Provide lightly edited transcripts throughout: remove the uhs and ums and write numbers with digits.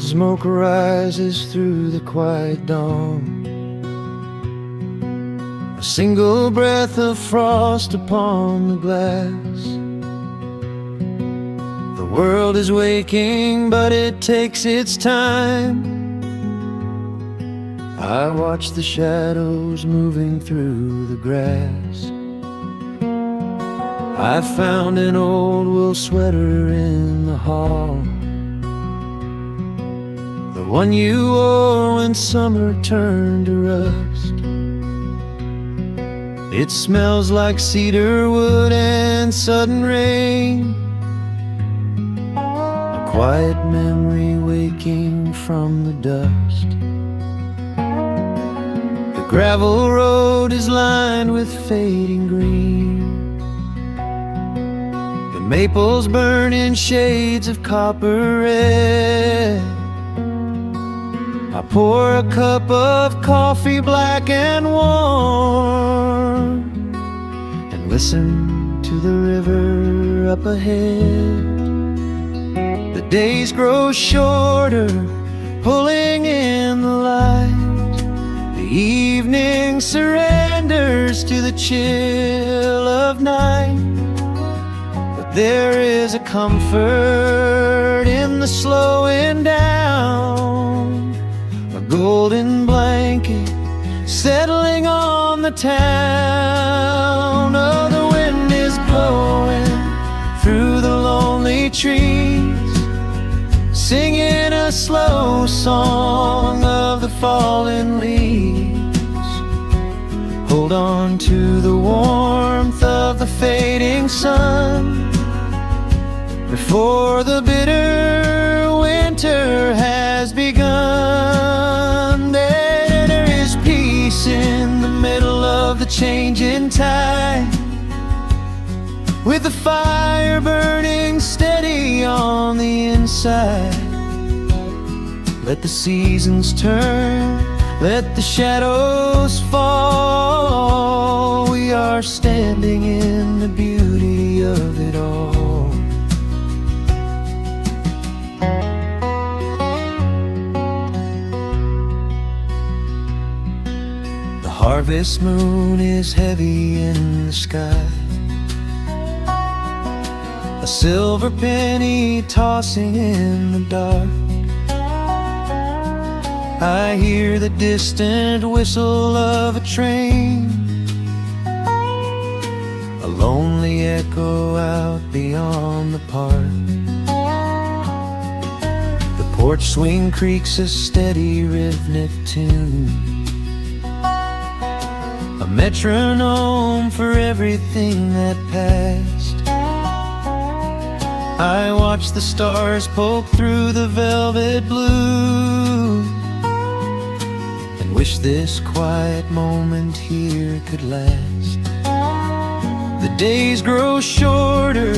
Smoke rises through the quiet dawn, a single breath of frost upon the glass. The world is waking, but it takes its time. I watch the shadows moving through the grass. I found an old wool sweater in the hall, the one you wore when summer turned to rust. It smells like cedar wood and sudden rain, a quiet memory waking from the dust. The gravel road is lined with fading green, the maples burn in shades of copper red. I pour a cup of coffee black and warm, and listen to the river up ahead. The days grow shorter, pulling in the light. The evening surrenders to the chill of night. But there is a comfort in the slowing down, a golden blanket settling on the town. Oh, the wind is blowing through the lonely trees, singing a slow song of the fallen leaves. Hold on to the warmth of the fading sun before the bitter winter has begun. There is peace in the middle of the changing tide, with the fire burning steady on the inside. Let the seasons turn, let the shadows fall. We are standing in the beauty of it all. The harvest moon is heavy in the sky, a silver penny tossing in the dark. I hear the distant whistle of a train, a lonely echo out beyond the park. The porch swing creaks a steady rhythmic tune, a metronome for everything that passed. I watch the stars poke through the velvet blue, and wish this quiet moment here could last. The days grow shorter,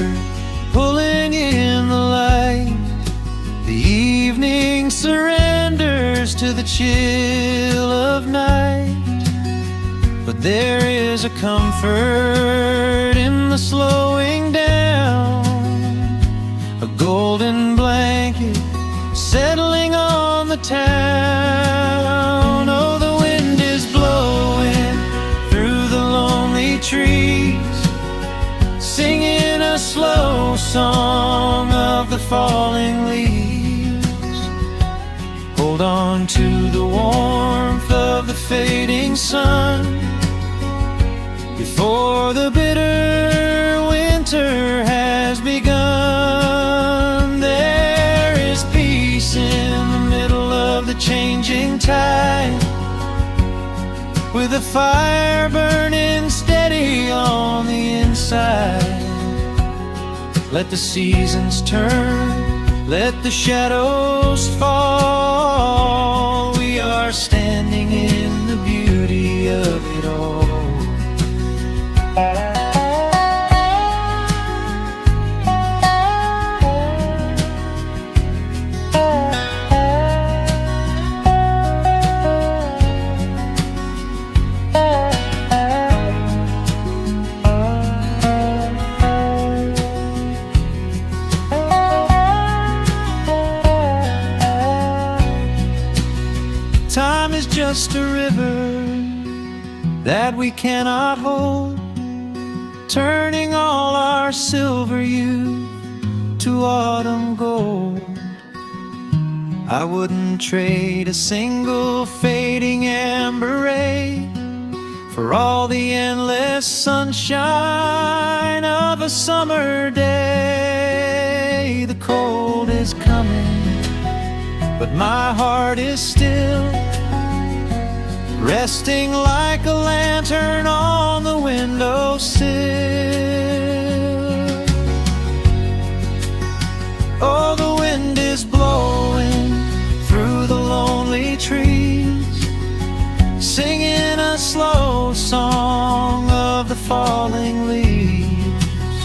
pulling in the light. The evening surrenders to the chill of night. But there is a comfort in the slowing down, a golden blanket settling on the town. Oh, the wind is blowing through the lonely trees, singing a slow song of the falling leaves. Hold on to the warmth of the fading sun before the bitter winter has begun. There is peace in the middle of the changing tide, with a fire burning steady on the inside. Let the seasons turn, let the shadows fall. We are standing in the beauty of it all. that we cannot hold, turning all our silver youth to autumn gold. I wouldn't trade a single fading amber ray for all the endless sunshine of a summer day. The cold is coming, but my heart is still resting like a lantern on the windowsill. Oh, the wind is blowing through the lonely trees, singing a slow song of the falling leaves.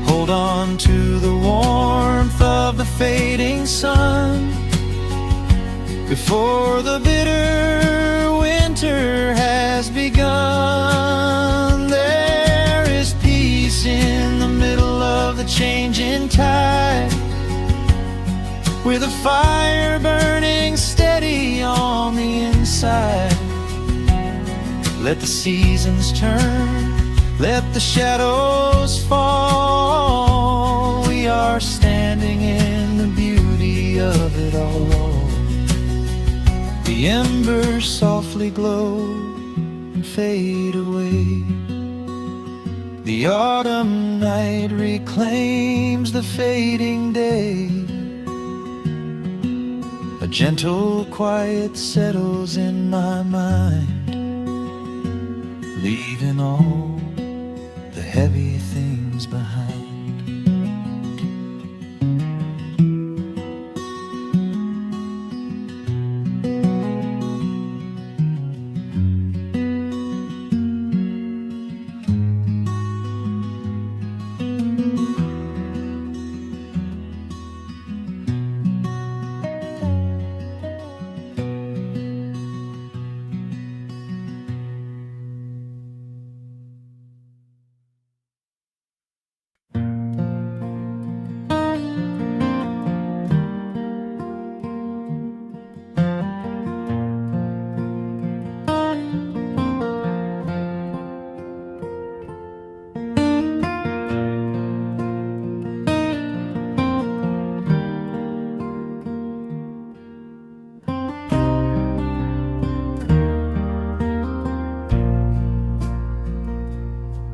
Hold on to the warmth of the fading sun before the bitter winter has begun. There is peace in the middle of the changing tide, with a fire burning steady on the inside. Let the seasons turn, let the shadows fall. We are standing in the beauty of it all. The embers softly glow and fade away. The autumn night reclaims the fading day. A gentle quiet settles in my mind, leaving all the heavy things behind.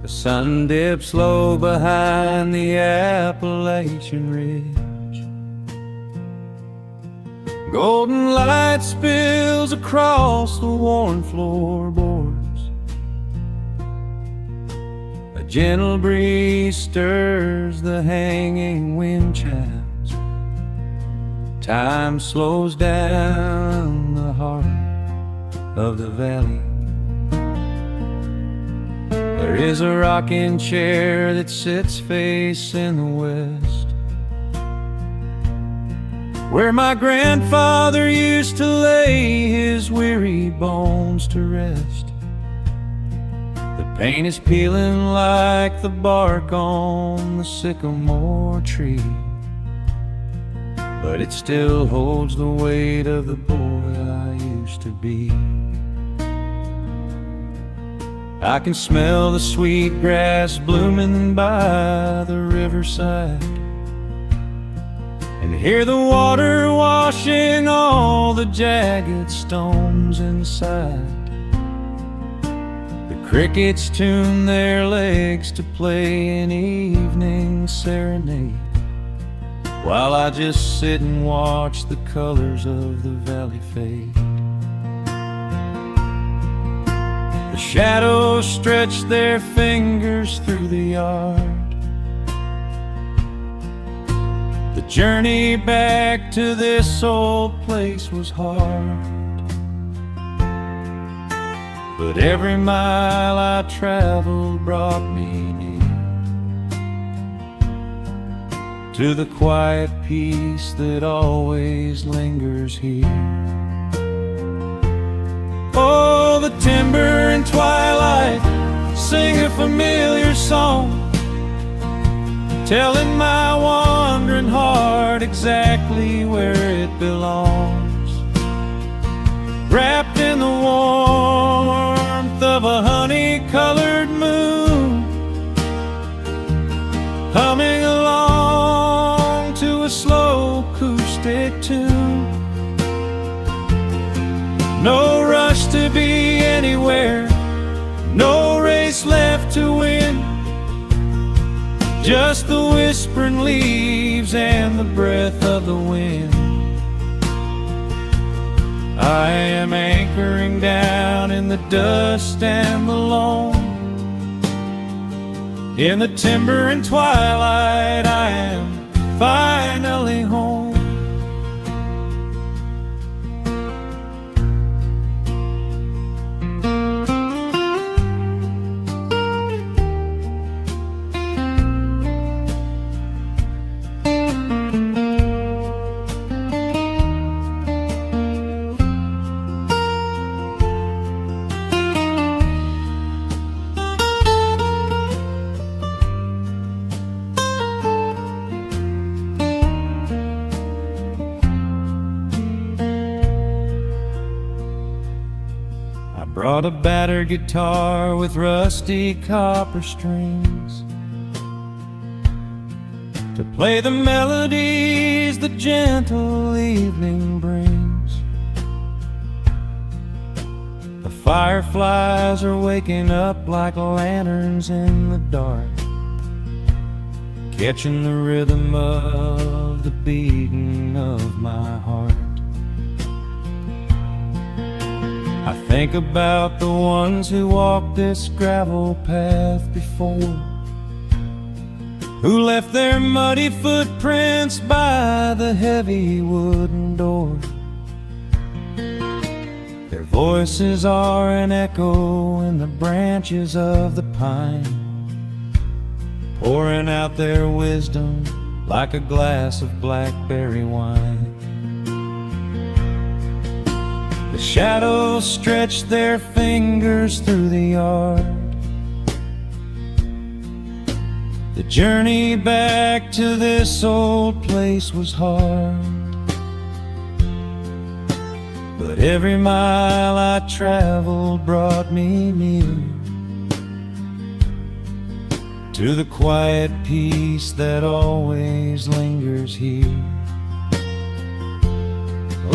The sun dips low behind the Appalachian Ridge. Golden light spills across the worn floorboards. A gentle breeze stirs the hanging wind chimes. Time slows down the heart of the valley. There is a rocking chair that sits facing the west, where my grandfather used to lay his weary bones to rest. The paint is peeling like the bark on the sycamore tree, but it still holds the weight of the boy I used to be. I can smell the sweet grass blooming by the riverside, and hear the water washing all the jagged stones inside. The crickets tune their legs to play an evening serenade, while I just sit and watch the colors of the valley fade. The shadows stretch their fingers through the yard. The journey back to this old place was hard, but every mile I traveled brought me near to the quiet peace that always lingers here. Oh, the timber and twilight sing a familiar song, telling my wandering heart exactly where it belongs. Wrapped in the warmth of a honey-colored moon, humming along to a slow acoustic tune. No rush to be anywhere, no race left to win, just the whispering leaves and the breath of the wind. I am anchoring down in the dust and the loam. In the timber and twilight, I am finally home. Brought a battered guitar with rusty copper strings to play the melodies the gentle evening brings. The fireflies are waking up like lanterns in the dark, catching the rhythm of the beating of my heart. I think about the ones who walked this gravel path before, who left their muddy footprints by the heavy wooden door. Their voices are an echo in the branches of the pine, pouring out their wisdom like a glass of blackberry wine. The shadows stretch their fingers through the yard. The journey back to this old place was hard, but every mile I traveled brought me near to the quiet peace that always lingers here.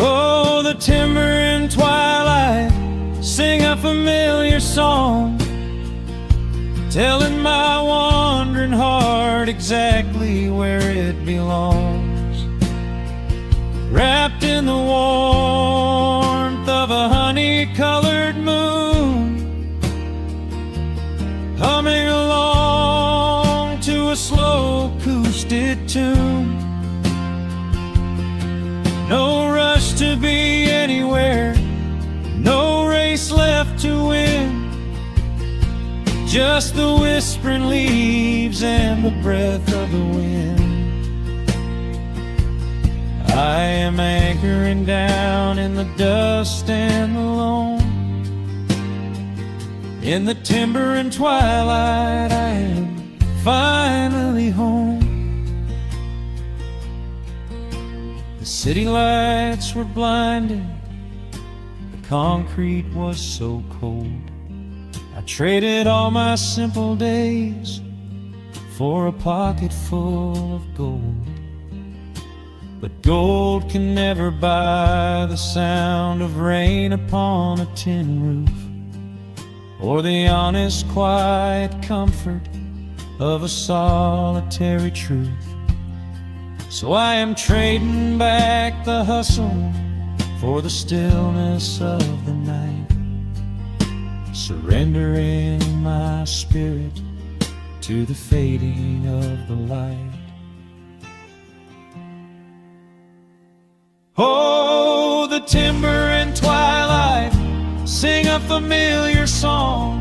Oh, the timber and twilight sing a familiar song, telling my wandering heart exactly where it belongs. Wrapped in the warmth of a honey-colored moon, humming along to a slow acoustic tune. No rush to be anywhere, no race left to win, just the whispering leaves and the breath of the wind. I am anchoring down in the dust and the loam. In the timber and twilight, I am finally home. The city lights were blinding, the concrete was so cold. I traded all my simple days for a pocket full of gold. But gold can never buy the sound of rain upon a tin roof, or the honest, quiet comfort of a solitary truth. So I am trading back the hustle for the stillness of the night, surrendering my spirit to the fading of the light. Oh, the timber and twilight sing a familiar song,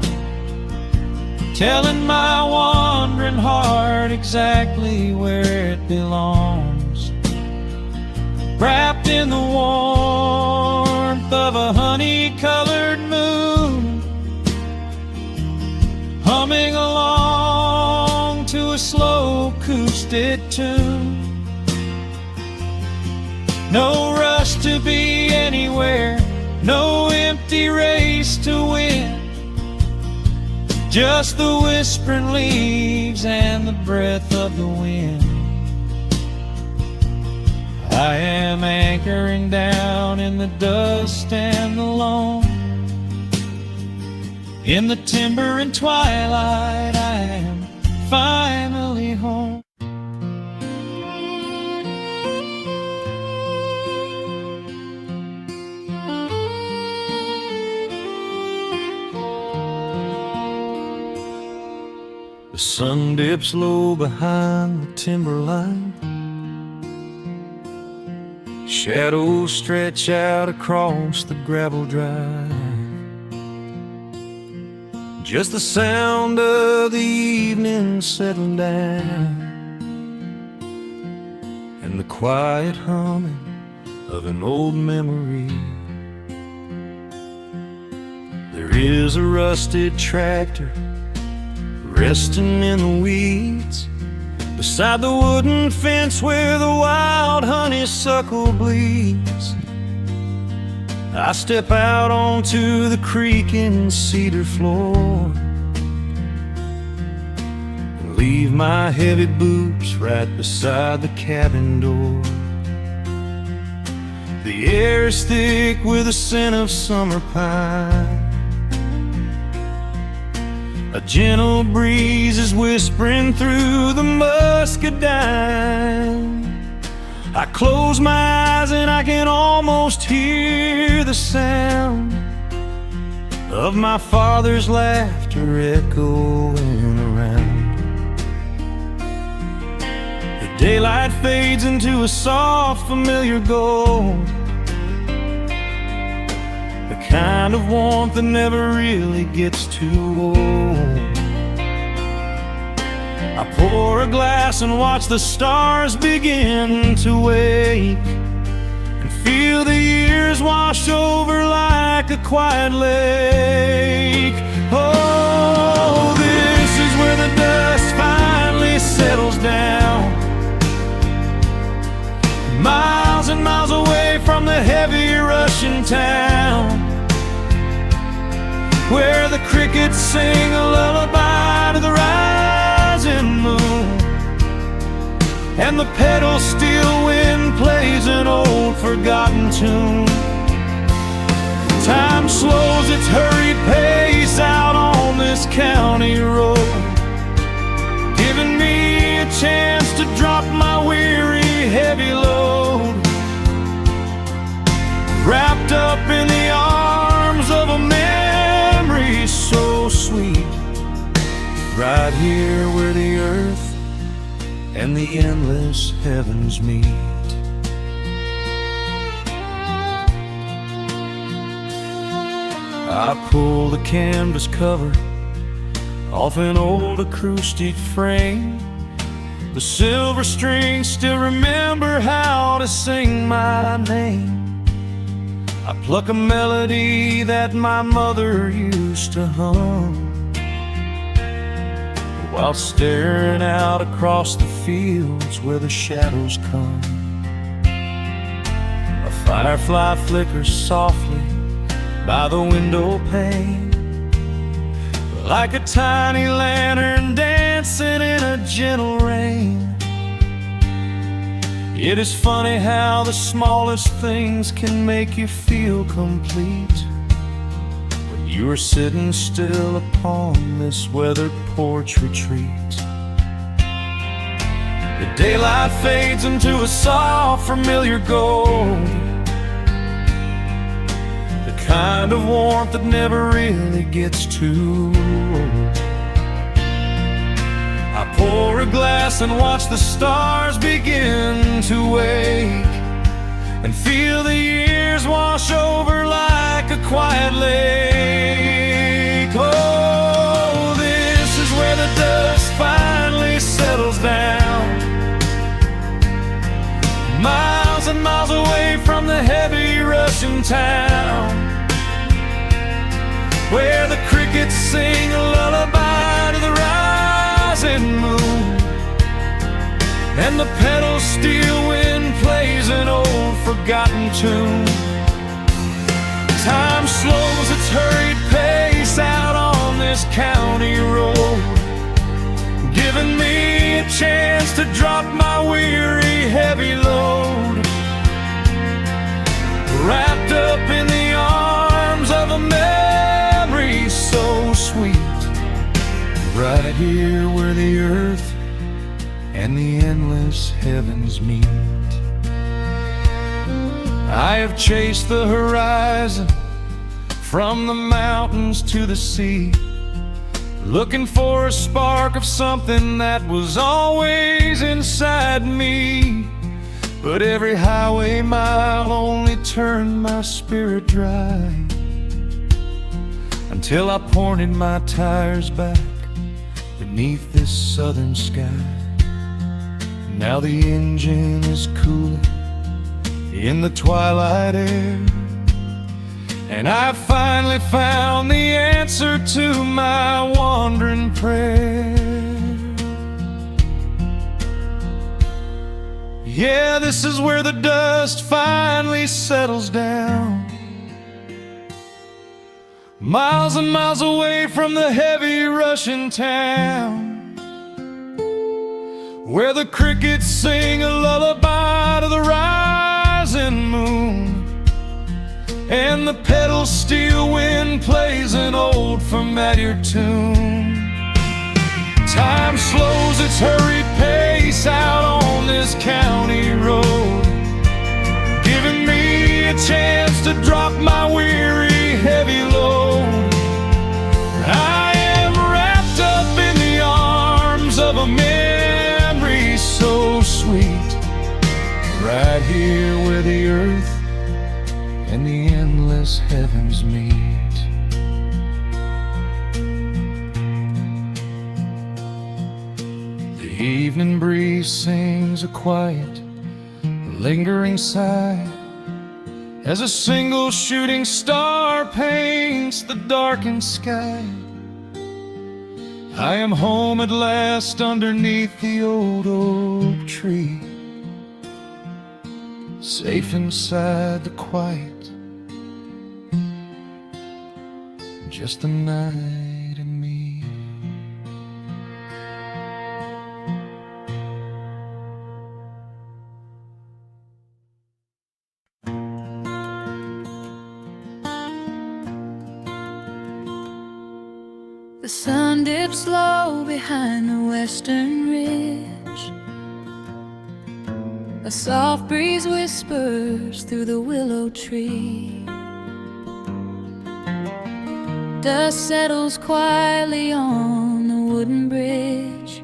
telling my wandering heart exactly where it belongs. Wrapped in the warmth of a honey-colored moon, humming along to a slow acoustic tune. No rush to be anywhere, no empty race to win, just the whispering leaves and the breath of the wind. I am anchoring down in the dust and the loam. In the timber and twilight, I am finally home. The sun dips low behind the timberline. Shadows stretch out across the gravel drive. Just the sound of the evening settling down, and the quiet humming of an old memory. There is a rusted tractor resting in the weeds beside the wooden fence where the wild honeysuckle bleeds. I step out onto the creaking cedar floor and leave my heavy boots right beside the cabin door. The air is thick with the scent of summer pine. A gentle breeze is whispering through the muscadine. I close my eyes and I can almost hear the sound of my father's laughter echoing around. The daylight fades into a soft, familiar gold, the kind of warmth that never really gets too old. I pour a glass and watch the stars begin to wake, and feel the years wash over like a quiet lake. Oh, this is where the dust finally settles down, miles and miles away from the heavy Russian town, where the crickets sing a lullaby to the rising moon, and the pedal steel wind plays an old forgotten tune. Time slows its hurried pace out on this county road, giving me a chance to drop my weary heavy load, wrapped up in the arms of a memory so sweet, right here where the earth and the endless heavens meet. I pull the canvas cover off an old acoustic frame. The silver strings still remember how to sing my name. I pluck a melody that my mother used to hum while staring out across the fields where the shadows come. A firefly flickers softly by the window pane, like a tiny lantern dancing in a gentle rain. It is funny how the smallest things can make you feel complete when you are sitting still upon this weathered porch retreat. The daylight fades into a soft, familiar gold, the kind of warmth that never really gets too old. I pour a glass and watch the stars begin to wake, and feel the years wash over like a quiet lake. Oh, this is where the dust finally settles down, miles and miles away from the heavy Russian town, where the crickets sing a lullaby to the rising moon, and the pedal steel wind plays an old forgotten tune. Time slows its hurried pace out on this county road, giving me a chance to drop my weary, heavy load, wrapped up in the arms of a memory so sweet, right here where the earth and the endless heavens meet. I have chased the horizon, from the mountains to the sea, looking for a spark of something that was always inside me. But every highway mile only turned my spirit dry, until I pointed my tires back beneath this southern sky. Now the engine is cooling in the twilight air, and I finally found the answer to my wandering prayer. Yeah, this is where the dust finally settles down, miles and miles away from the heavy Russian town, where the crickets sing a lullaby to the rising moon, and the pedal steel wind plays an old familiar tune. Time slows its hurried pace out on this county road, giving me a chance to drop my weary, heavy load. I am wrapped up in the arms of a memory so sweet, right here where the earth and the endless heavens meet. The evening breeze sings a quiet, lingering sigh, as a single shooting star paints the darkened sky. I am home at last underneath the old oak tree, safe inside the quiet, just the night and me. The sun dips low behind the western ridge. A soft breeze whispers through the willow tree. Dust settles quietly on the wooden bridge.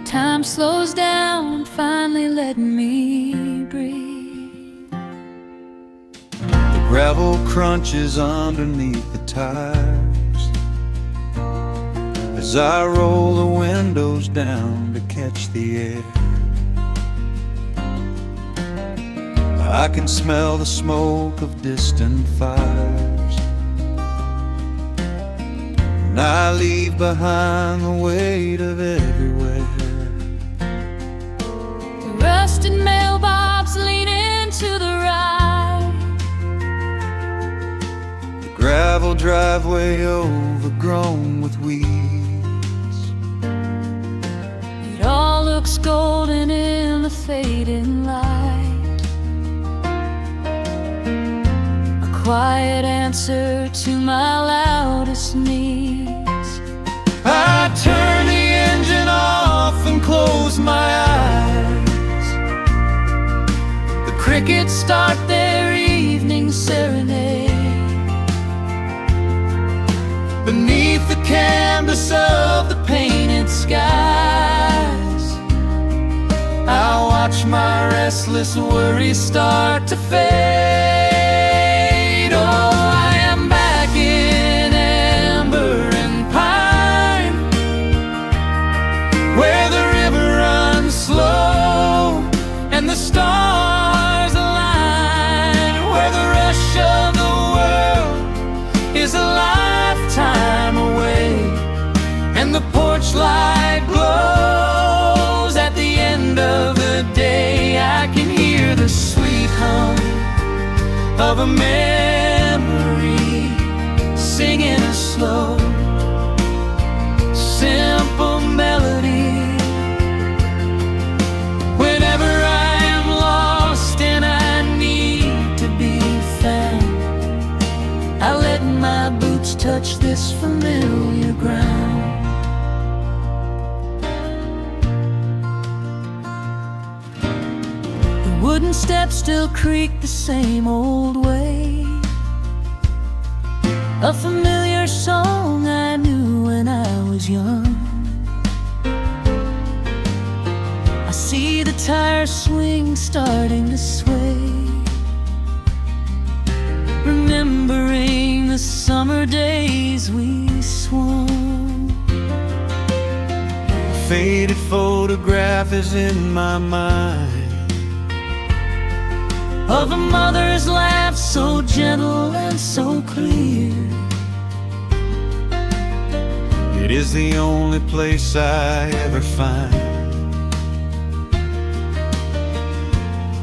Time slows down, finally letting me breathe. The gravel crunches underneath the tires as I roll the windows down to catch the air. I can smell the smoke of distant fires, and I leave behind the weight of everywhere. The rusted mailbox leaning to the right, The gravel driveway overgrown with weeds. it all looks golden in the fading light. A quiet answer to my loudest needs. I turn the engine off and close my eyes. The crickets start their evening serenade. Beneath the canvas of the painted skies, I watch my restless worries start to fade. Oh, I am back in amber and pine, where the river runs slow and the stars align, where the rush of the world is a lifetime away, and the porch light glows at the end of the day. I can hear the sweet hum of a memory singing a slow this familiar ground. The wooden steps still creak the same old way, a familiar song I knew when I was young. I see the tires swing starting to sway, remembering the summer days we swung. A faded photograph is in my mind of a mother's laugh, so gentle and so clear. It is the only place I ever find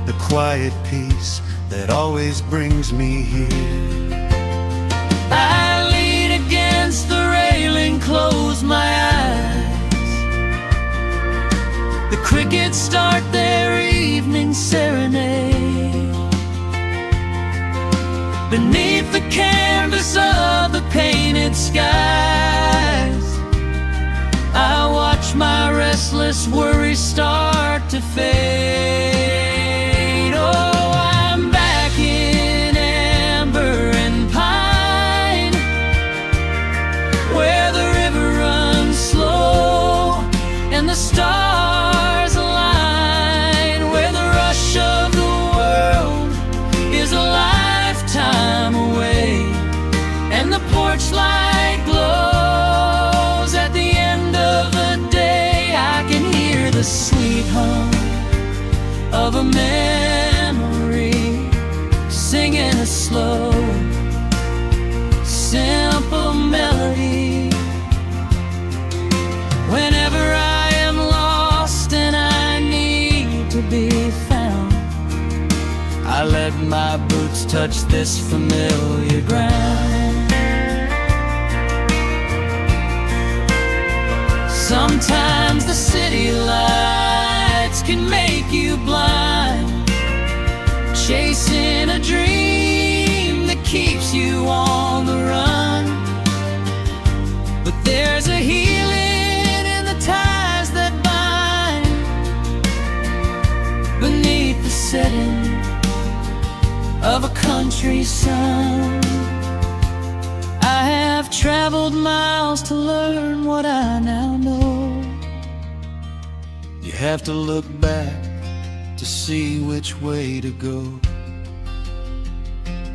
the quiet peace that always brings me here. I lean against the railing, close my eyes. The crickets start their evening serenade. Beneath the canvas of the painted skies, I watch my restless worries start to fade. Oh, I'm back in amber and pine, where the river runs slow and the stars align, where the rush of the world is a lifetime away, and the porch light glows at the end of the day. I can hear the sweet hum of a memory singing a slow, simple melody. Whenever I am lost and I need to be found, I let my boots touch this familiar ground. Sometimes the city lights can make you blind, chasing a dream that keeps you on the run. But there's a healing in the ties that bind beneath the setting of a country sun. I have traveled miles to learn what I now know. You have to look back to see which way to go.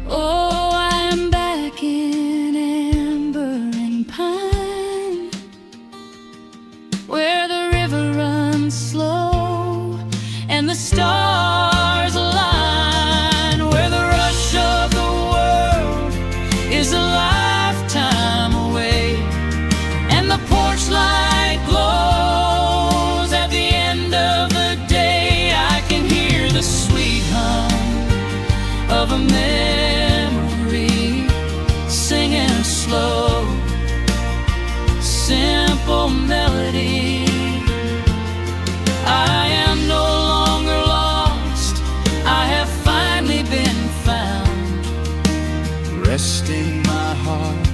Oh, I'm back in amber and pine, where the river runs slow and the stars align, where the rush of the world is a lifetime away, and the porch light glows at the end of the day. I can hear the sweet hum of a memory singing a slow, simple melody. I am no longer lost, I have finally been found, Resting my heart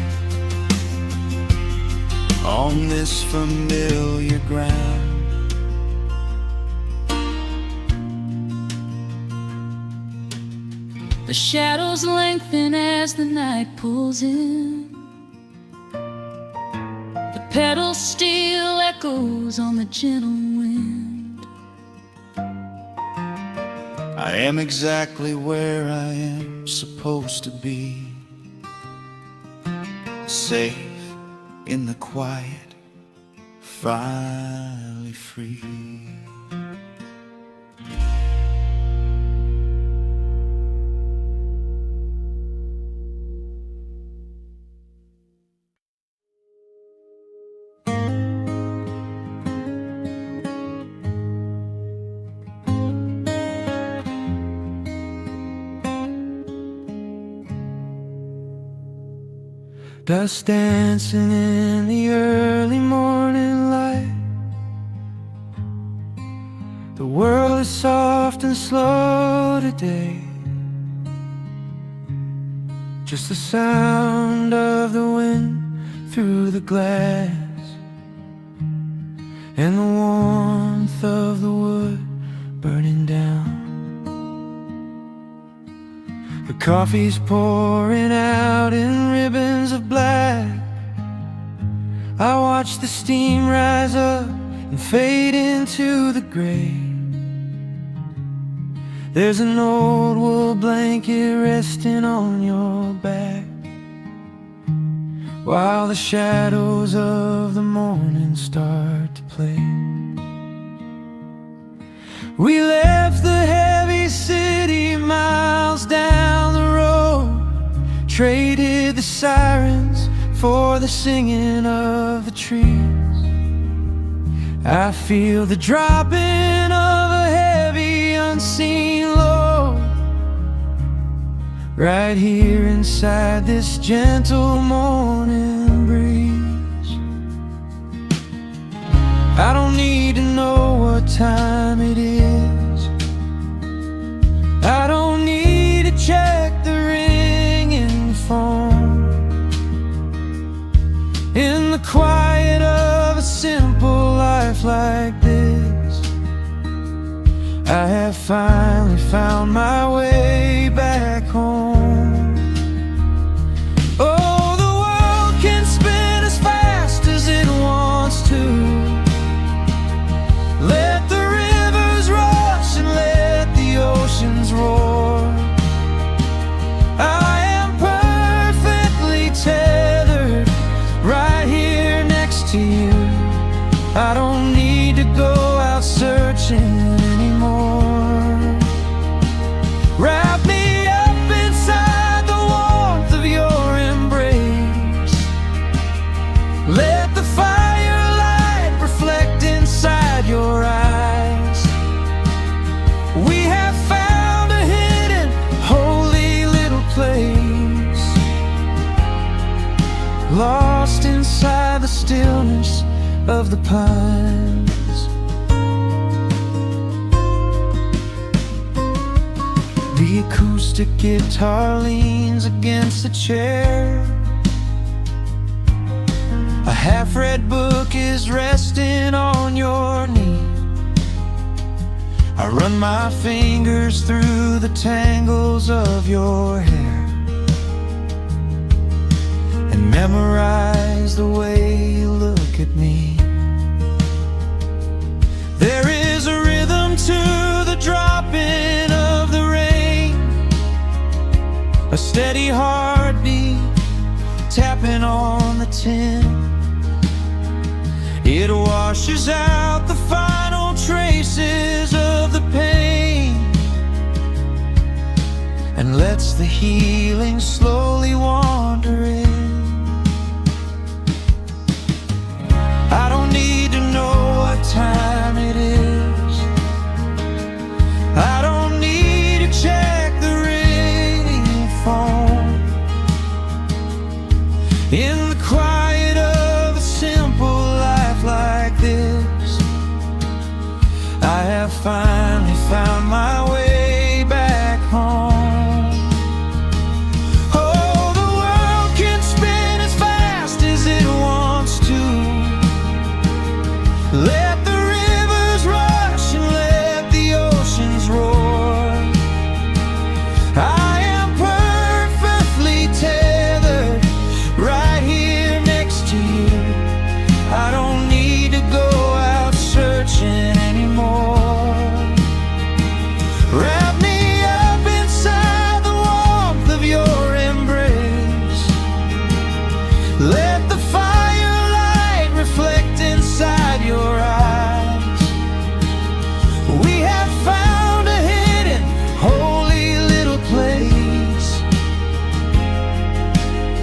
on this familiar ground. The shadows lengthen as the night pulls in. The pedal steel echoes on the gentle wind. I am exactly where I am supposed to be, safe in the quiet, finally free. Dust dancing in the early morning light. The world is soft and slow today. Just the sound of the wind through the glass, and the warmth of the wood burning down. The coffee's pouring out in ribbons of black. I watch the steam rise up and fade into the gray. There's an old wool blanket resting on your back, while the shadows of the morning start to play. We left the heavy city miles down the road, traded the sirens for the singing of the trees. I feel the dropping of a heavy unseen load right here inside this gentle morning breeze. I don't need to know what time it is. I don't need to check the ringing phone. In the quiet of a simple life like this, I have finally found my way back home. Oh, the world can spin as fast as it wants to. Let the rivers rush and let the oceans roar. I am perfectly tethered right here next to you. I don't need to go out searching anymore. Wrap me up inside the warmth of your embrace. Let the firelight reflect inside your eyes. We have found a hidden, holy little place, lost inside the stillness of the pines. The acoustic guitar leans against the chair. A half-read book is resting on your knee. I run my fingers through the tangles of your hair and memorize the way you look at me. There is a rhythm to the dropping of the rain, a steady heartbeat tapping on the tin. It washes out the final traces of the pain and lets the healing slowly wander in. I don't need to know what time it is. I don't need to check the ringing phone. In the quiet of a simple life like this, I have finally found my way back home. Oh, the world can spin as fast as it wants to. Let the rivers rush and let the oceans roar. I am perfectly tethered right here next to you. I don't need to go out searching anymore. Wrap me up inside the warmth of your embrace. Let the firelight reflect inside your eyes. We have found a hidden, holy little place,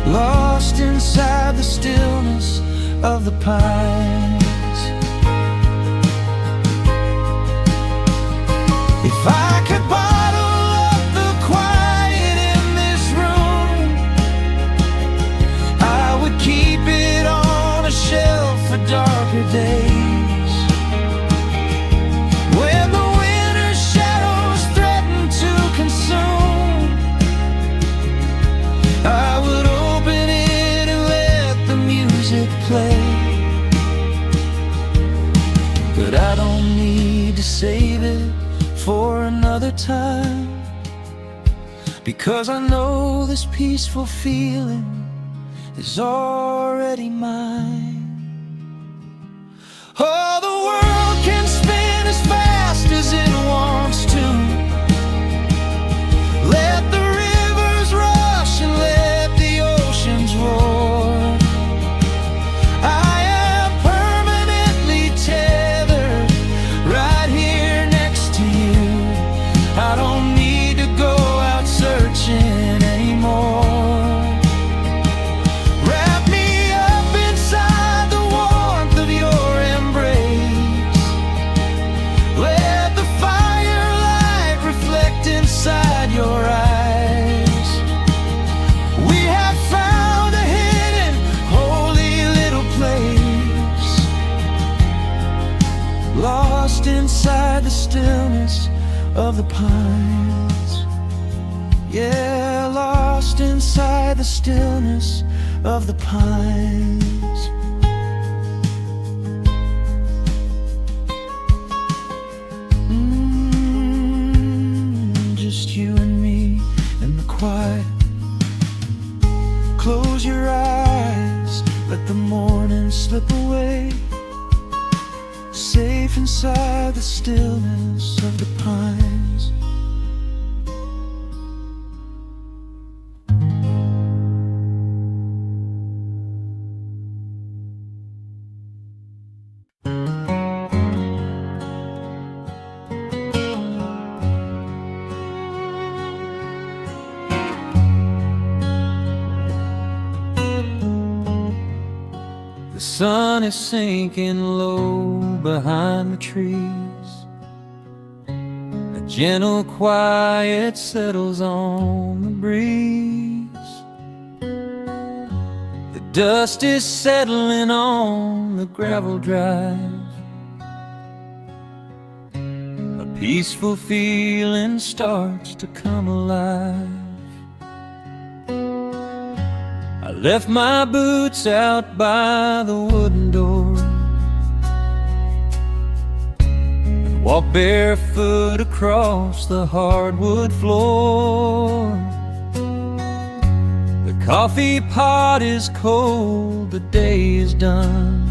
lost inside the stillness of the pines. If I could bottle up the quiet in this room, I would keep it on a shelf for darker days, when the winter's shadows threaten to consume. I would open it and let the music music play. But I don't need to save it for another time, because I know this peaceful feeling is already mine. Oh, the world can spin as fast as it wants to. Let the rivers rush and let the oceans roar. I am permanently tethered right here next to you. I don't need to go out searching anymore. Wrap me up inside the warmth of your embrace. Let the firelight reflect inside your eyes. We have found a hidden, holy little place, lost inside the stillness of the pines. Yeah, lost inside the stillness of the pines. Just you and me in the quiet. Close your eyes, let the morning slip away, safe inside the stillness of the pines. The sun is sinking low behind the trees. A gentle quiet settles on the breeze. The dust is settling on the gravel drive. A peaceful feeling starts to come alive. I left my boots out by the wooden door and walked barefoot across the hardwood floor. The coffee pot is cold, the day is done,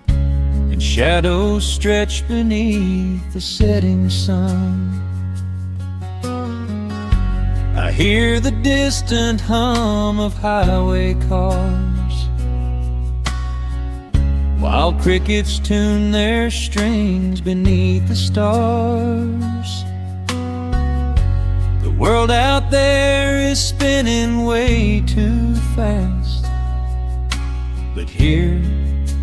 and shadows stretch beneath the setting sun. I hear the distant hum of highway cars, while crickets tune their strings beneath the stars. The world out there is spinning way too fast, but here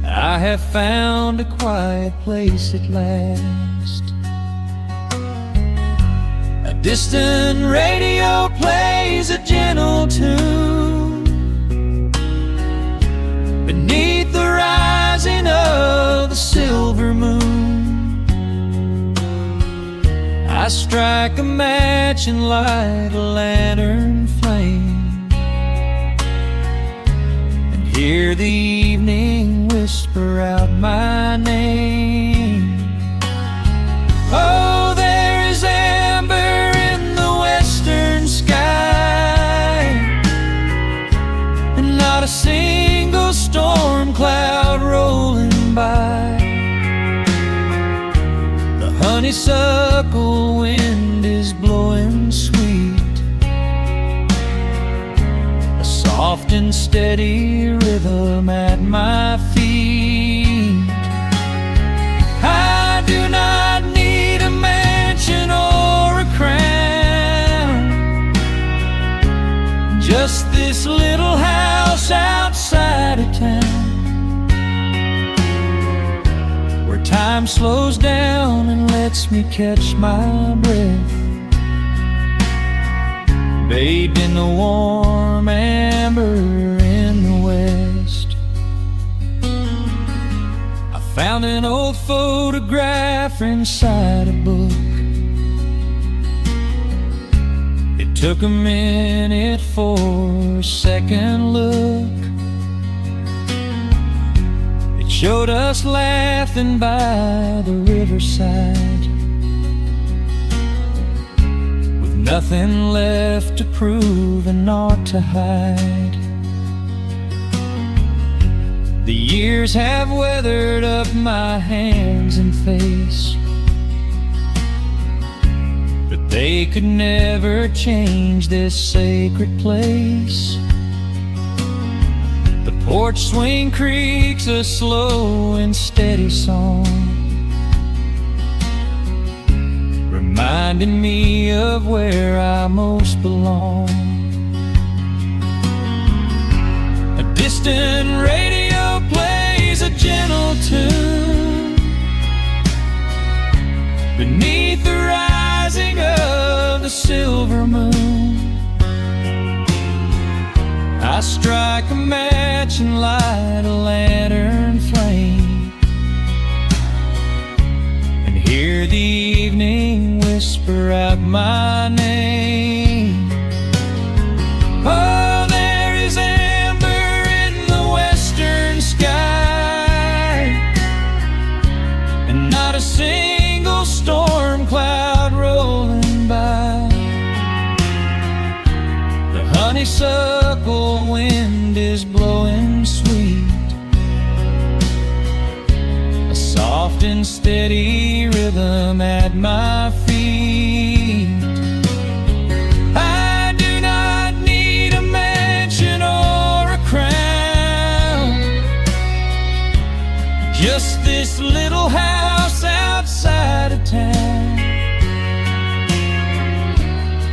I have found a quiet place at last. A distant radio plays a gentle tune beneath the rising of the silver moon. I strike a match and light a lantern flame, and hear the evening whisper out my name. Oh, there is amber in the western sky, and not a single storm cloud rolling by. The honeysuckle wind is blowing sweet, a soft and steady rhythm at my feet. I do not need a mansion or a crown, just this little house outside of town, where time slows down and lets me catch my breath, bathed in the warm amber in the west. I found an old photograph inside a book. It took a minute for a second look. showed us laughing by the riverside, with nothing left to prove and naught to hide. The years have weathered up my hands and face, but they could never change this sacred place. The porch swing creaks a slow and steady song, reminding me of where I most belong. A distant radio plays a gentle tune beneath the rising of the silver moon. I strike a match and light a lantern flame, and hear the evening whisper out my name. Oh, there is amber in the western sky, and not a single storm cloud rolling by. The honeysuckle wind is blowing sweet, a soft and steady rhythm at my feet. I do not need a mansion or a crown, just this little house outside of town,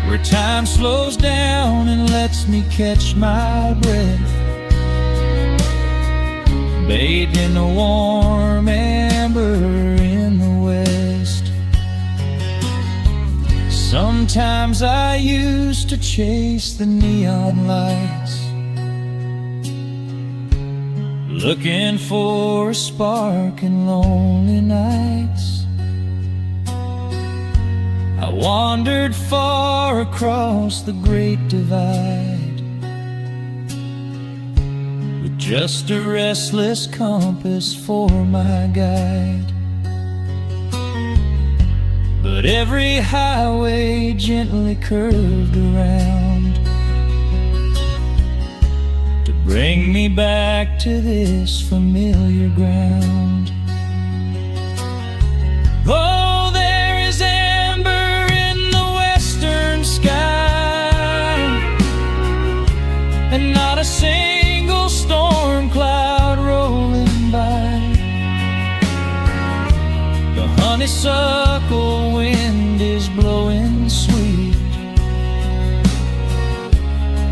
where time slows down and lets me catch my breath, bathed in the warm amber in the west. Sometimes I used to chase the neon lights, looking for a spark in lonely nights. I wandered far across the great divide, with just a restless compass for my guide. But every highway gently curved around to bring me back to this familiar ground. Oh, there is amber in the western sky, and not a single storm cloud rolling by. The honeysuckle wind is blowing sweet,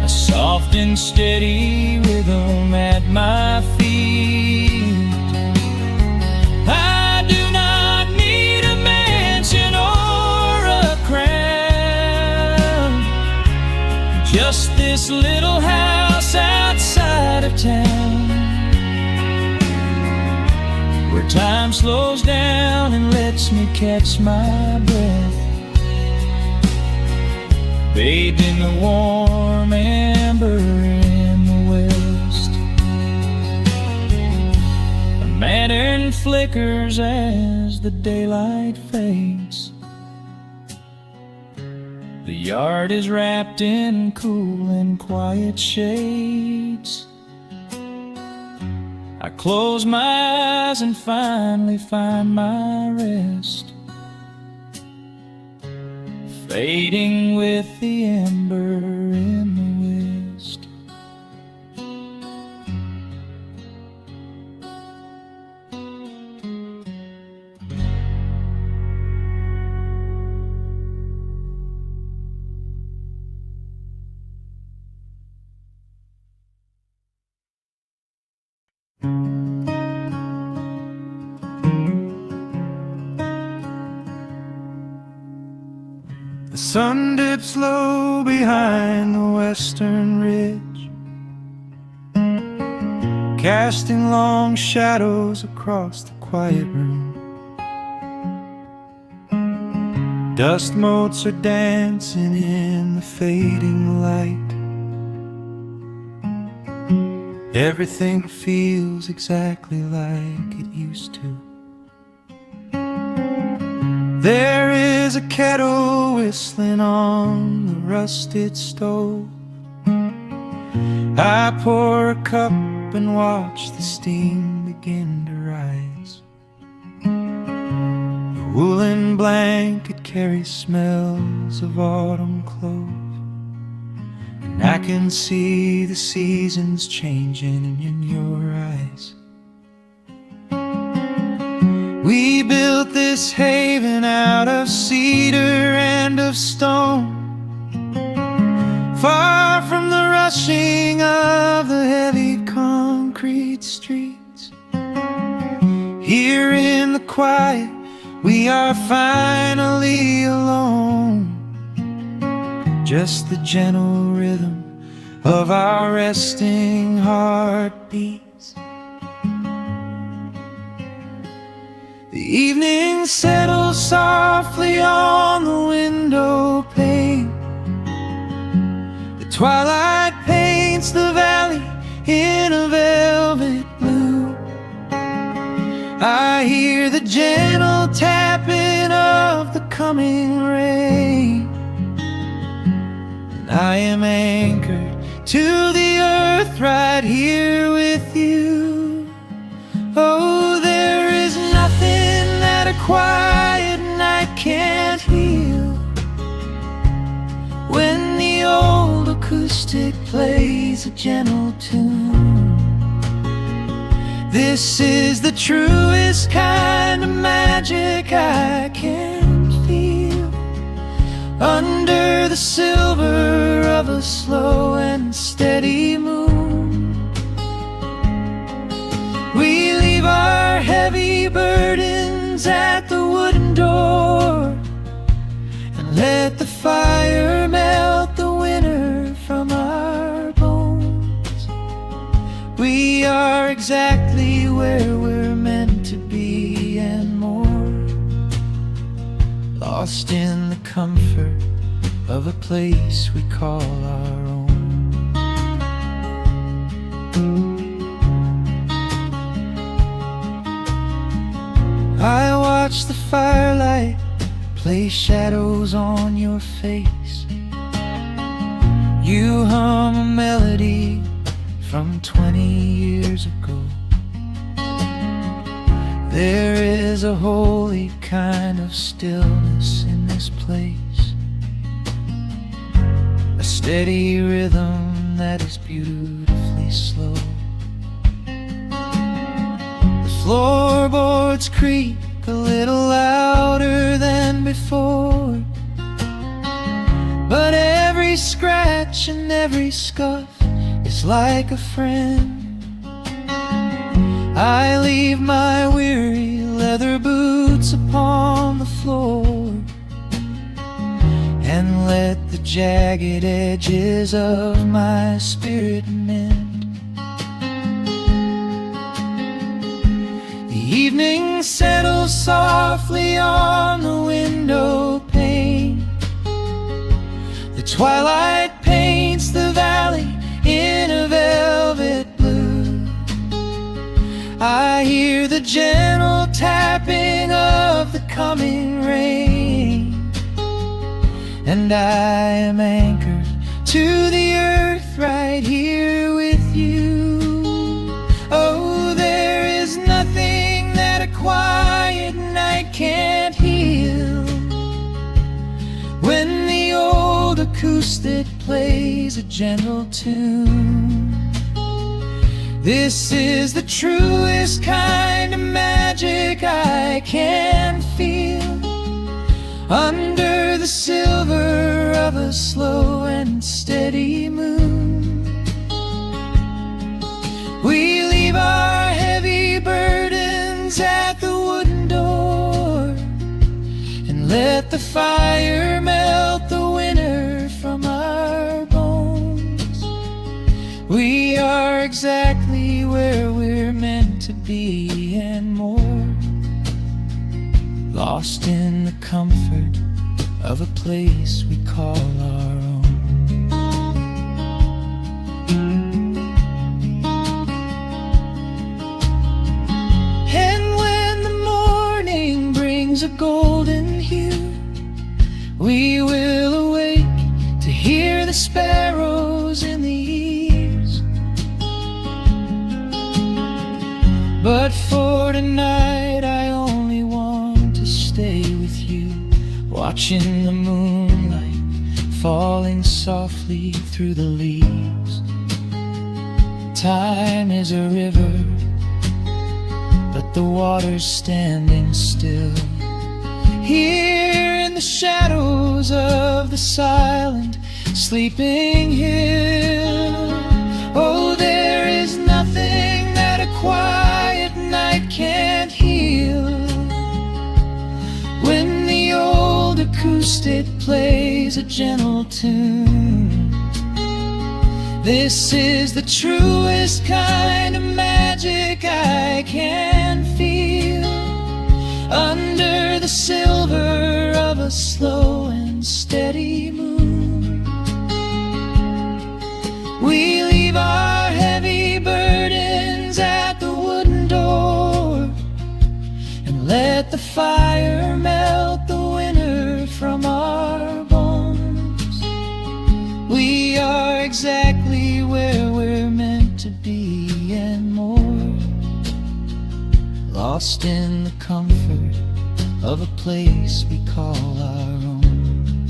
a soft and steady rhythm at my feet. I do not need a mansion or a crown, just this little house outside of town, where time slows down and lets me catch my breath, bathed in the warm amber in the west. A lantern flickers as the daylight fades. The yard is wrapped in cool and quiet shades. I close my eyes and finally find my rest, fading with the ember in the west. The sun dips low behind the western ridge, casting long shadows across the quiet room. Dust motes are dancing in the fading light, Everything feels exactly like it used to. There is a kettle whistling on the rusted stove. I pour a cup and watch the steam begin to rise. The woolen blanket carries smells of autumn clove, and I can see the seasons changing in your eyes. We built this haven out of cedar and of stone, far from the rushing of the heavy concrete streets. Here in the quiet, we are finally alone. Just the gentle rhythm of our resting heartbeats. The evening settles softly on the window pane. The twilight paints the valley in a velvet blue. I hear the gentle tapping of the coming rain, and I am anchored to the earth right here with you. Oh, there is nothing that a quiet night can't heal, when the old acoustic plays a gentle tune. This is the truest kind of magic I can feel, under the silver of a slow and steady moon. We leave our heavy burdens at the wooden door, and let the fire melt the winter from our bones. We are exactly where we're meant to be and more, lost in the comfort of a place we call our own. I watch the firelight play shadows on your face. You hum a melody from 20 years ago. There is a holy kind of stillness in this place, a steady rhythm that is beautifully slow. The floorboards creak a little louder than before, but every scratch and every scuff is like a friend. I leave my weary leather boots upon the floor, and let the jagged edges of my spirit mend. The evening settles softly on the window pane. The twilight paints the valley in a velvet blue. I hear the gentle tapping of the coming rain, and I am anchored to the earth right here with you. Oh, there is nothing that a quiet night can't heal, when the old acoustic plays a gentle tune. This is the truest kind of magic I can feel, under the silver of a slow and steady moon. We leave our heavy burdens at the wooden door, and let the fire melt the winter from our bones. We are exactly where we're meant to be and more, lost in the comfort of a place we call our own. a golden hue. We will awake to hear the sparrows in the eaves. But for tonight I only want to stay with you, watching the moonlight falling softly through the leaves. Time is a river, but the water's standing still. Here in the shadows of the silent, sleeping hill. Oh, there is nothing that a quiet night can't heal. When the old acoustic plays a gentle tune, this is the truest kind of magic I can feel. Under the silver of a slow and steady moon, we leave our heavy burdens at the wooden door, and let the fire melt the winter from our bones. We are exactly where we're meant to be and more, lost in the comfort of a place we call our own.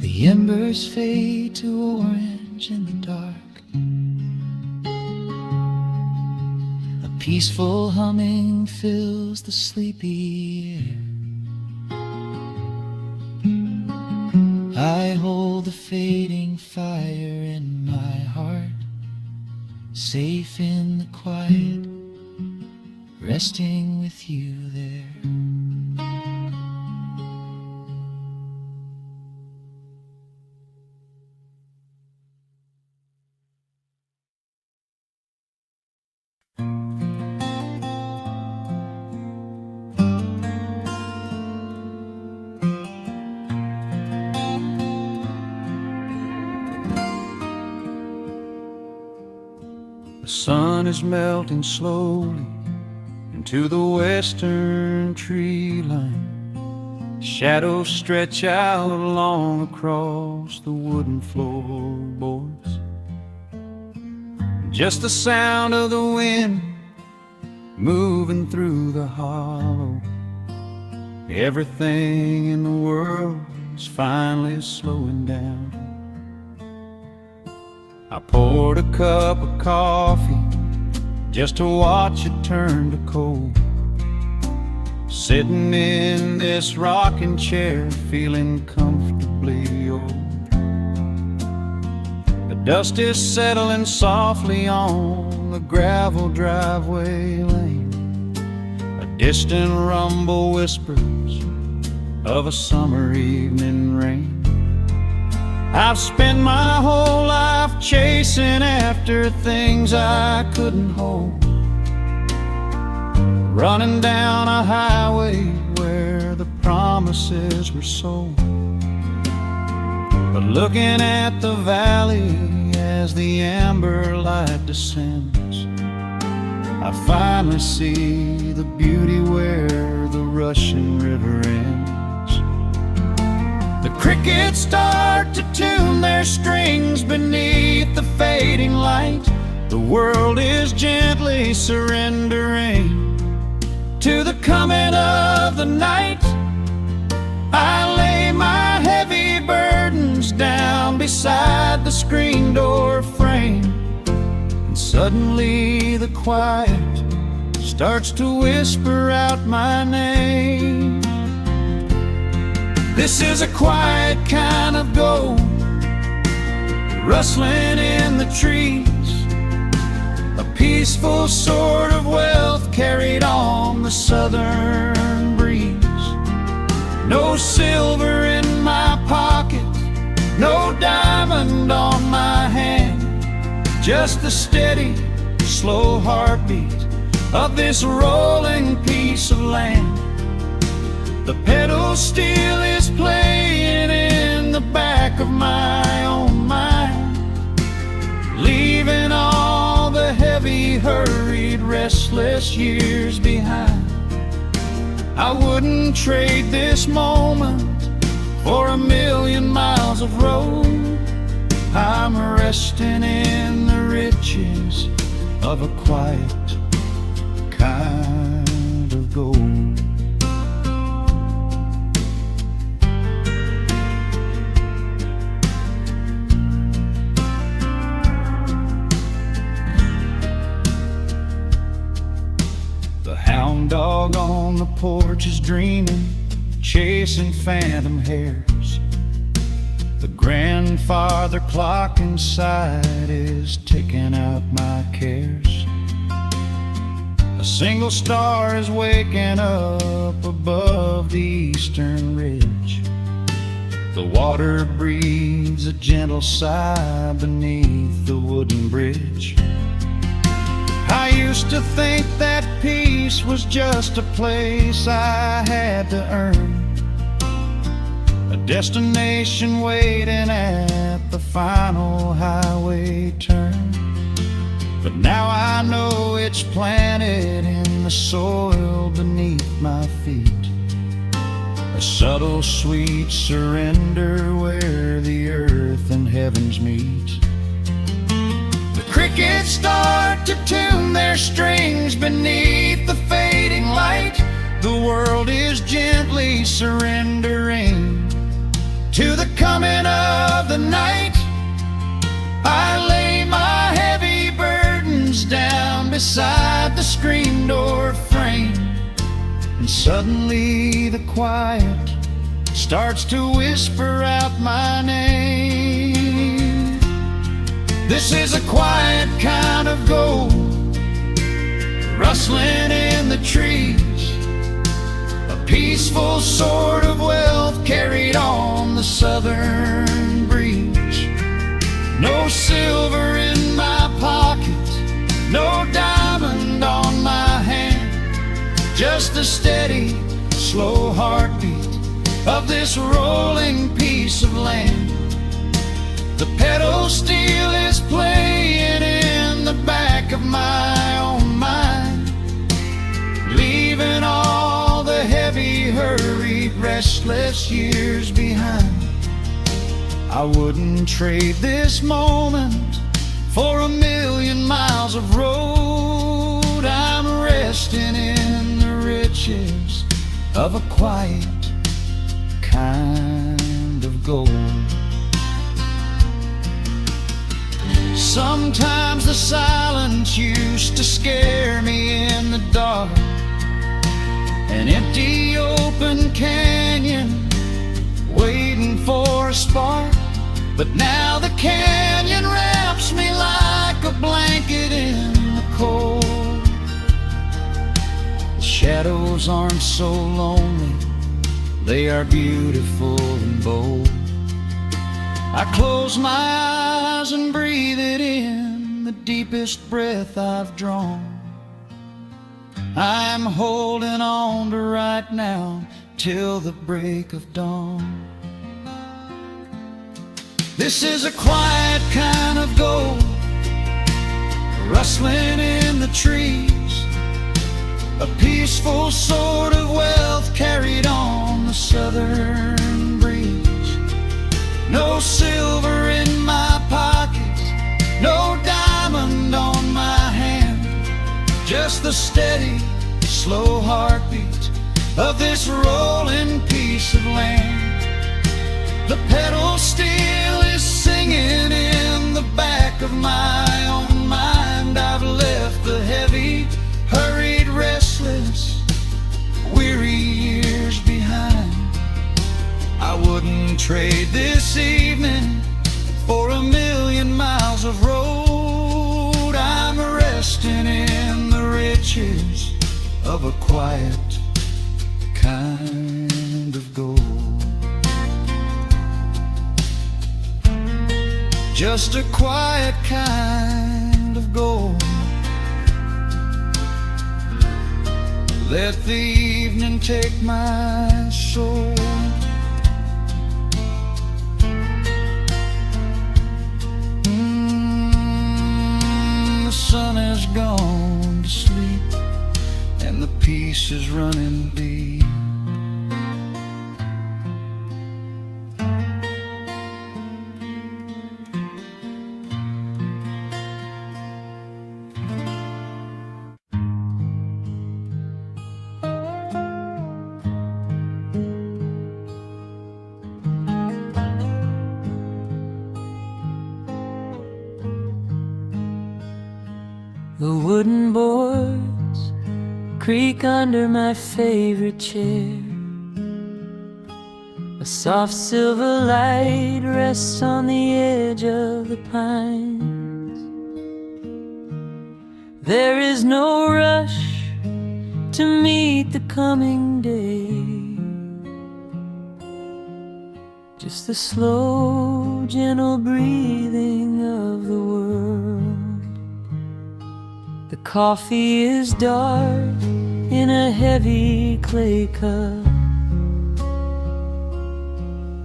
The embers fade to orange in the dark. A peaceful humming fills the sleepy air. I hold the fading fire in my heart, safe in the quiet, resting with you there. The sun is melting slowly into the western tree line. Shadows stretch out long across the wooden floorboards. Just the sound of the wind moving through the hollow. Everything in the world is finally slowing down. I poured a cup of coffee just to watch it turn to cold. Sitting in this rocking chair, feeling comfortably old. The dust is settling softly on the gravel driveway lane. A distant rumble whispers of a summer evening rain. I've spent my whole life chasing after things I couldn't hold, running down a highway where the promises were sold. But looking at the valley as the amber light descends, I finally see the beauty where the rushing river ends. The crickets start to tune their strings beneath the fading light. The world is gently surrendering to the coming of the night. I lay my heavy burdens down beside the screen door frame, and suddenly the quiet starts to whisper out my name. This is a quiet kind of gold, rustling in the trees, a peaceful sort of wealth carried on the southern breeze. No silver in my pocket, no diamond on my hand, just the steady, slow heartbeat of this rolling piece of land. The pedal steel is playing in the back of my own mind, leaving all the heavy hurt restless years behind. I wouldn't trade this moment for 1,000,000 miles of road. I'm resting in the riches of a quiet kind of gold. The hound dog on the porch is dreaming, chasing phantom hares. The grandfather clock inside is ticking out my cares. A single star is waking up above the eastern ridge. The water breathes a gentle sigh beneath the wooden bridge. I used to think that peace was just a place I had to earn, a destination waiting at the final highway turn. But now I know it's planted in the soil beneath my feet, a subtle sweet surrender where the earth and heavens meet. The crickets start to tune their strings beneath the fading light. The world is gently surrendering to the coming of the night. I lay my heavy burdens down beside the screen door frame, and suddenly the quiet starts to whisper out my name. This is a quiet kind of gold, rustling in the trees, a peaceful sort of wealth carried on the southern breeze. No silver in my pocket, no diamond on my hand, just the steady, slow heartbeat of this rolling piece of land. The pedal steel is playing in the back of my own mind, leaving all the heavy, hurried, restless years behind. I wouldn't trade this moment for 1,000,000 miles of road. I'm resting in the riches of a quiet kind of gold. Sometimes the silence used to scare me in the dark, an empty open canyon waiting for a spark. But now the canyon wraps me like a blanket in the cold. The shadows aren't so lonely, they are beautiful and bold. I close my eyes and breathe it in, the deepest breath I've drawn. I'm holding on to right now till the break of dawn. This is a quiet kind of gold, rustling in the trees, a peaceful sort of wealth carried on the southern breeze. No silver in my pocket, no diamond on my hand, just the steady, slow heartbeat of this rolling piece of land. The pedal steel is singing in the back of my own mind. I've left the heavy, hurried, restless, weary years behind. I wouldn't trade this evening for 1,000,000 miles of road. I'm resting in the riches of a quiet kind of gold. Just a quiet kind of gold. Let the evening take my soul. The sun has gone to sleep, peace is running deep. The wooden boards creak under my favorite chair. A soft silver light rests on the edge of the pines. There is no rush to meet the coming day, just the slow, gentle breathing of the world. The coffee is dark in a heavy clay cup,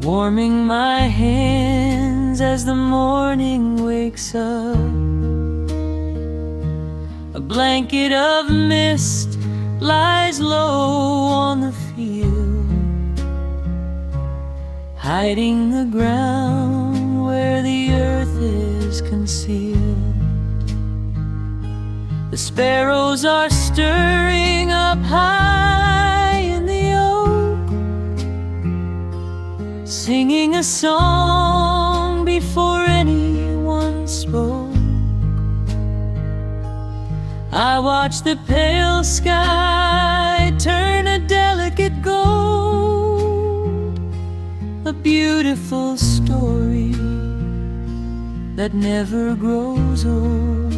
warming my hands as the morning wakes up. A blanket of mist lies low on the field, hiding the ground where the earth is concealed. The sparrows are stirring up high in the oak, singing a song before anyone spoke. I watch the pale sky turn a delicate gold, a beautiful story that never grows old.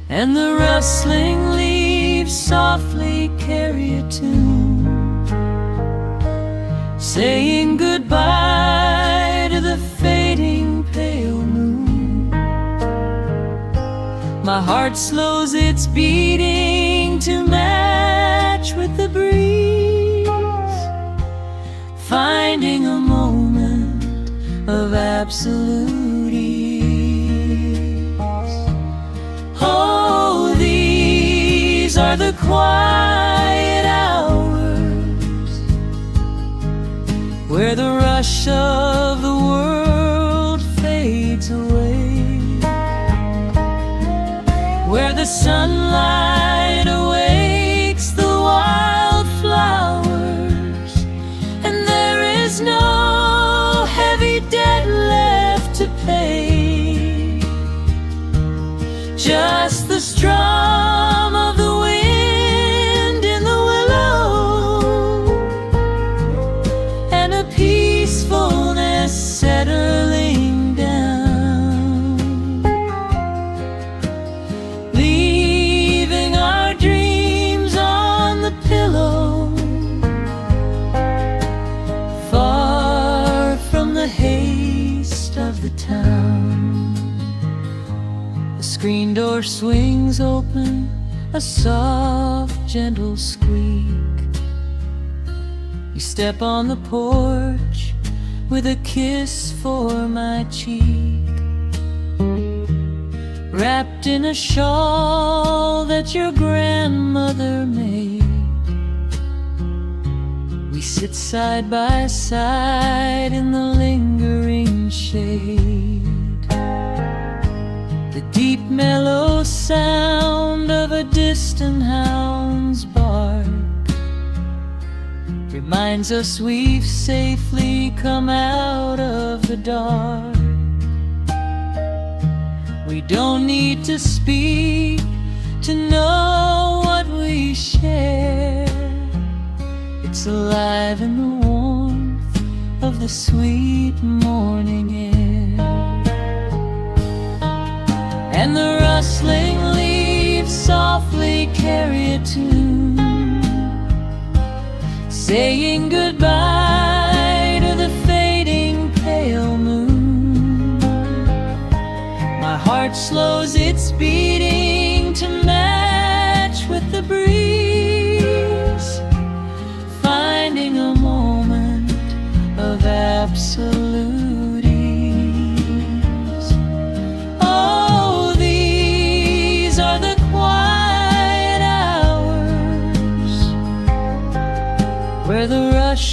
And the rustling leaves softly carry a tune, saying goodbye to the fading pale moon. My heart slows its beating to match with the breeze, finding a moment of absolute ease. Oh, these are the quiet hours where the rush of the world fades away, where the sunlight awakes the wildflowers, and there is no heavy debt left to pay, just the strum of the wind in the willow, and a peacefulness settling down, leaving our dreams on the pillow, far from the haste of the town. The screen door swings open, a soft, gentle squeak. You step on the porch with a kiss for my cheek, wrapped in a shawl that your grandmother made. We sit side by side in the lingering shade. The deep mellow sound of a distant hound's bark reminds us we've safely come out of the dark. We don't need to speak to know what we share. It's alive in the warmth of the sweet morning air. And the rustling leaves softly carry a tune, saying goodbye to the fading pale moon. My heart slows its beating to match with the breeze, finding a moment of absolute ease. Oh, these are the quiet hours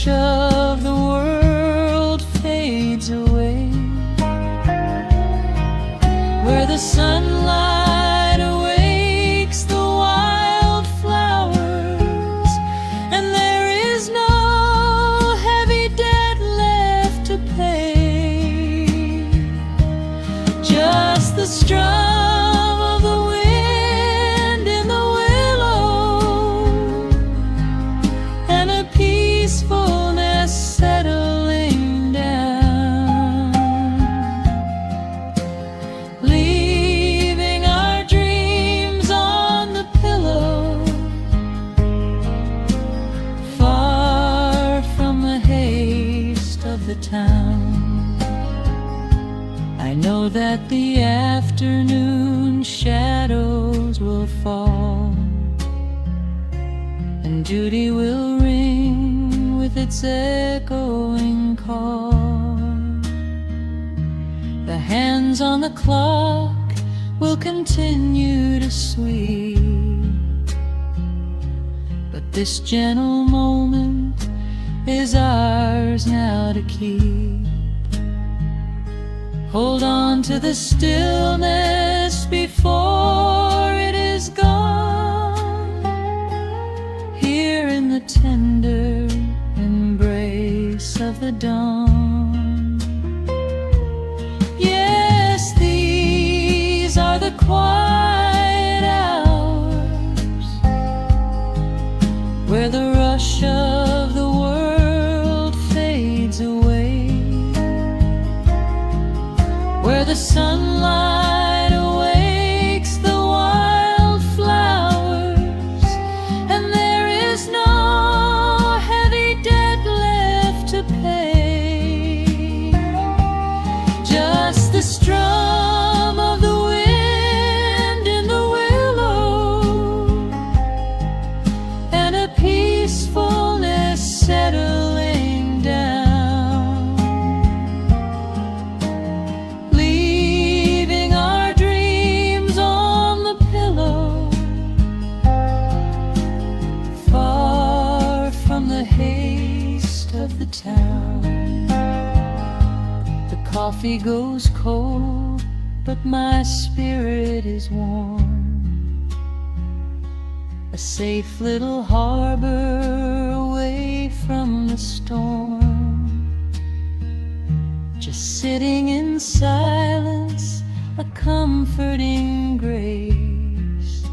rush of the world fades away, where the sunlight awakes the wild flowers, and there is no heavy debt left to pay, just the strum of the wind in the willow, and a peacefulness settling down, leaving our dreams on the pillow, far from the haste of the town. I know that the afternoon shadows will fall, and duty will ring with its echoing call. The hands on the clock will continue to sweep, but this gentle moment is ours now to keep. Hold on to the stillness before it is gone, here in the tender embrace of the dawn. Yes, these are the quiet hours, where the rush of the world fades away, where the sunlight awakes the wild flowers, and there is no heavy debt left to pay, just the strum of the wind in the willow, and a peacefulness settling down, leaving our dreams on the pillow, far from the haste of the town. The coffee goes cold, but my spirit is warm, a safe little harbor away from the storm, just sitting in silence, a comforting grace,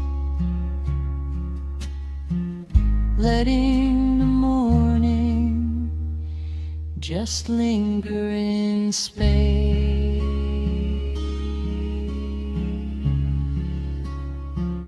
letting the morning just linger in space.